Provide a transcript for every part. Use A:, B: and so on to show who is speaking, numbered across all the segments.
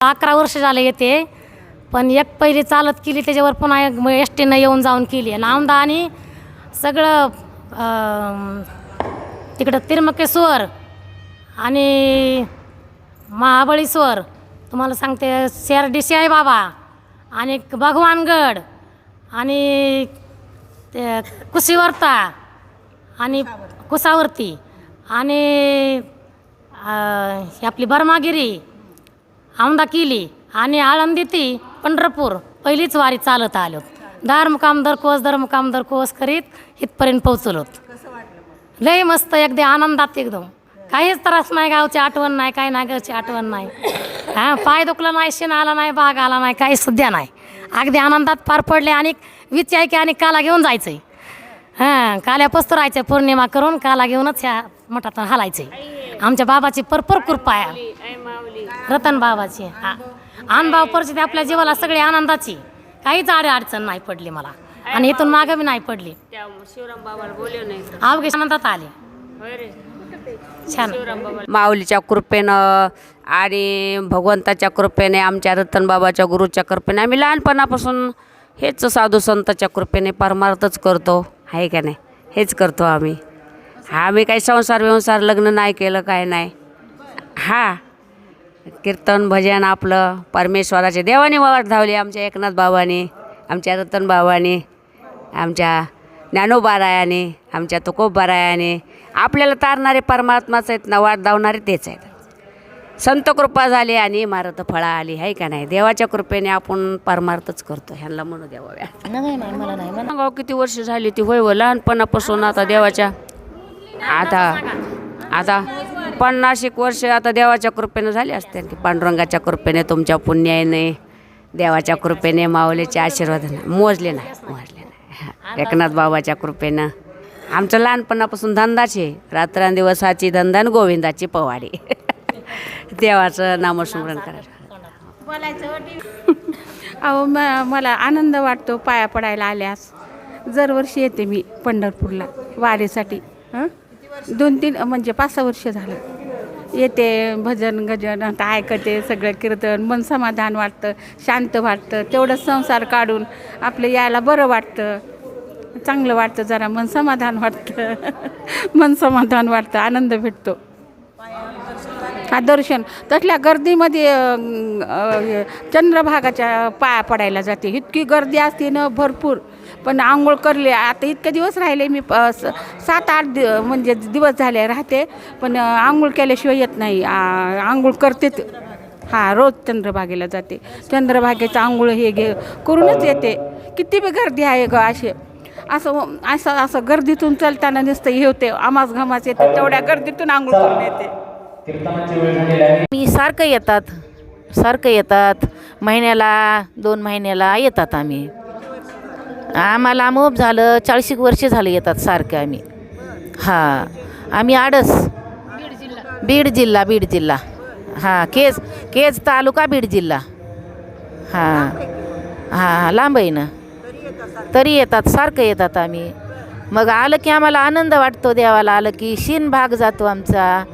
A: 11 वर्ष झाले येते, पण एक पहिली चालत केली, त्याच्यावर पुन्हा एस टीनं येऊन जाऊन केली. आणि आमदानी सगळं तिकडं तिरमकेश्वर आणि महाबळेश्वर, तुम्हाला सांगते शेरडी साईबाबा आणि भगवानगड आणि ते कुशीवर्ता आणि कुसावर्ती आणि ही आपली बर्मागिरी औंधा केली आणि आळंदी ती पंढरपूर पहिलीच वारी चालत आलो. दरमुकाम दरकोस करीत इथपर्यंत पोहोचलो. लय मस्त, अगदी आनंदात एकदम. काहीच त्रास नाही, गावची आठवण नाही, काही नाही, गावची आठवण नाही. पाय दुखला नाही, शेण आला नाही, बाग आला नाही, काही सध्या नाही. अगदी आनंदात पार पडले. आणि विचार की आणि काला घेऊन जायचं आहे. काल्या पस्तरायचं पौर्णिमा करून काला घेऊनच ह्या मठातून हालायचं. आमच्या बाबाची परपर कृपा आहे, रतन बाबाची. अनुभव परिस्थिती आपल्या जीवाला सगळी आनंदाची, काहीच अडचण नाही पडली मला. आणि इथून मागं बी नाही पडली. अवघे आनंदात आले. छान.
B: माऊलीच्या कृपेनं आणि भगवंताच्या कृपेने, आमच्या रतन बाबाच्या गुरुच्या कृपेने आम्ही लहानपणापासून हेच साधू संतांच्या कृपेने परमार्थच करतो, आहे का नाही. हेच करतो आम्ही. आम्ही काही संसार लग्न नाही केलं, काय नाही. कीर्तन भजन आपलं परमेश्वराचे देवाने वाट धावली. आमच्या एकनाथ बाबाने, आमच्या रतन बाबाने, आमच्या ज्ञानोबारायाने, आमच्या तुकोबारायाने आपल्याला तारणारे परमात्माच आहेत ना, वाट धावणारे तेच आहेत. संत कृपा झाली आणि इमारत फळा आली, आहे का नाही. देवाच्या कृपेने आपण परमार्थच करतो. ह्यांना म्हणू द्याव्या.
A: मला नाही
B: गाव किती वर्ष झाली ती होय, लहानपणापासून आता देवाच्या आता 50 वर्ष आता देवाच्या कृपेने झाली असते. की पांडुरंगाच्या कृपेने, तुमच्या पुण्याने, देवाच्या कृपेने, माऊलीच्या आशीर्वादाने मोजले नाही. एकनाथ बाबाच्या कृपेनं आमचं लहानपणापासून धंदाचे, रात्रंदिवसाची धंदा आणि गोविंदाची पवाडी. देवाचं नामस्मरण करायचं.
C: अहो मला आनंद वाटतो पाया पडायला आल्यास. दरवर्षी येते मी पंढरपूरला वारीसाठी. 2-3 म्हणजे 5-6 वर्ष झालं येते. भजन गजन आता ऐकते, सगळं कीर्तन. मन समाधान वाटतं, शांत वाटतं. तेवढं संसार काढून आपलं यायला बरं वाटतं, चांगलं वाटतं. जरा मन समाधान वाटतं, आनंद भेटतो. दर्शन तसल्या गर्दीमध्ये चंद्रभागाच्या पाया पडायला जाते. इतकी गर्दी असते ना भरपूर. पण आंघोळ करले आता इतके दिवस राहिले मी 7-8 म्हणजे दिवस झाले राहते, पण आंघोळ केल्याशिवाय येत नाही. आंघोळ करते. रोज चंद्रभागेला जाते. चंद्रभागेचं आंघोळ हे करूनच येते. किती बी गर्दी आहे ग. असं गर्दीतून चालताना नुसतं हे होते, आमास घामास येते. तेवढ्या गर्दीतून आंघोळ करून येते.
D: मी सारखं येतात महिन्याला 2 महिन्याला येतात. आम्हाला मोप झालं 40 वर्ष झालं येतात सारखं आम्ही. आम्ही आडस, बीड जिल्हा. केज तालुका, बीड जिल्हा. लांब आहे ना, तरी येतात, सारखं येतात आम्ही. मग आलं की आम्हाला आनंद वाटतो. देवाला आलं की शीन भाग जातो आमचा.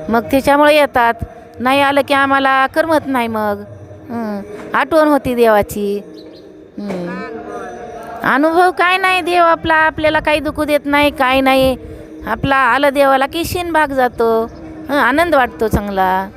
D: मग त्याच्यामुळे येतात. नाही आलं की आम्हाला करमत नाही. मग आठवण होती देवाची. अनुभव काय नाही, देव आपल्याला काही दुखू देत नाही, काय नाही. आपला आलं देवाला की शीन भाग जातो. आनंद वाटतो चांगला.